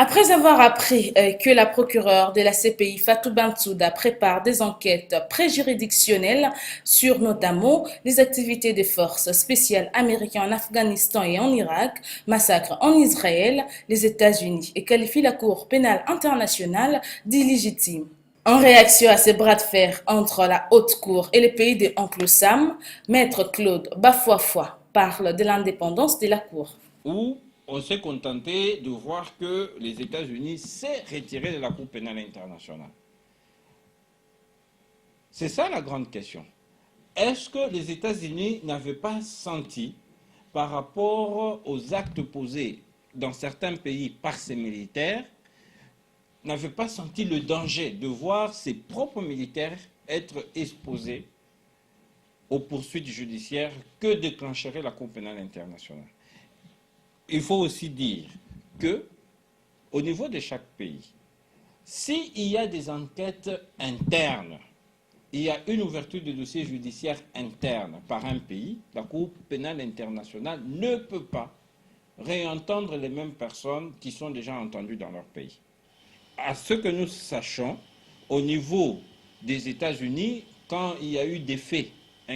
Après avoir appris que la procureure de la CPI, Fatou Bensouda, prépare des enquêtes préjuridictionnelles sur notamment les activités des forces spéciales américaines en Afghanistan et en Irak, massacres en Israël, les États-Unis et qualifie la Cour pénale internationale d'illégitime. En réaction à ces bras de fer entre la Haute Cour et les pays de Oncle Sam, Maître Claude Bafoifoy parle de l'indépendance de la Cour. Où on s'est contenté de voir que les États-Unis s'est retiré de la Cour pénale internationale. C'est ça la grande question. Est-ce que les États-Unis n'avaient pas senti, par rapport aux actes posés dans certains pays par ces militaires, n'avaient pas senti le danger de voir ses propres militaires être exposés aux poursuites judiciaires que déclencherait la Cour pénale internationale? Il faut aussi dire que, au niveau de chaque pays, s'il y a des enquêtes internes, il y a une ouverture de dossier judiciaire interne par un pays, la Cour pénale internationale ne peut pas réentendre les mêmes personnes qui sont déjà entendues dans leur pays. À ce que nous sachons, au niveau des États-Unis, quand il y a eu des faits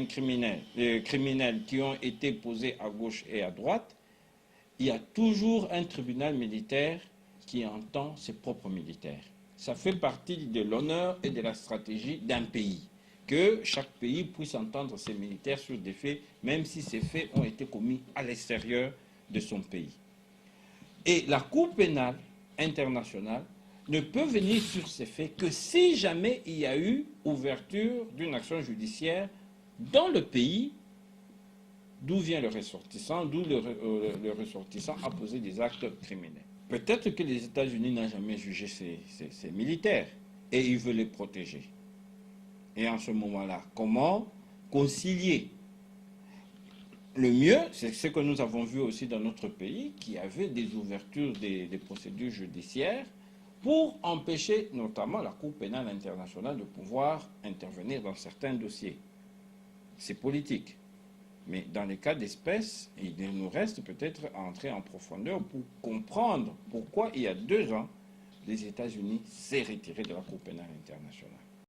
criminels qui ont été posés à gauche et à droite, il y a toujours un tribunal militaire qui entend ses propres militaires. Ça fait partie de l'honneur et de la stratégie d'un pays, que chaque pays puisse entendre ses militaires sur des faits, même si ces faits ont été commis à l'extérieur de son pays. Et la Cour pénale internationale ne peut venir sur ces faits que si jamais il y a eu ouverture d'une action judiciaire dans le pays d'où vient le ressortissant, d'où le ressortissant a posé des actes criminels. Peut-être que les États-Unis n'ont jamais jugé ces militaires et ils veulent les protéger. Et en ce moment-là, comment concilier? Le mieux, c'est ce que nous avons vu aussi dans notre pays, qui avait des ouvertures des procédures judiciaires pour empêcher notamment la Cour pénale internationale de pouvoir intervenir dans certains dossiers. C'est politique. Mais dans les cas d'espèce, il nous reste peut-être à entrer en profondeur pour comprendre pourquoi il y a 2 ans, les États-Unis s'est retiré de la Cour pénale internationale.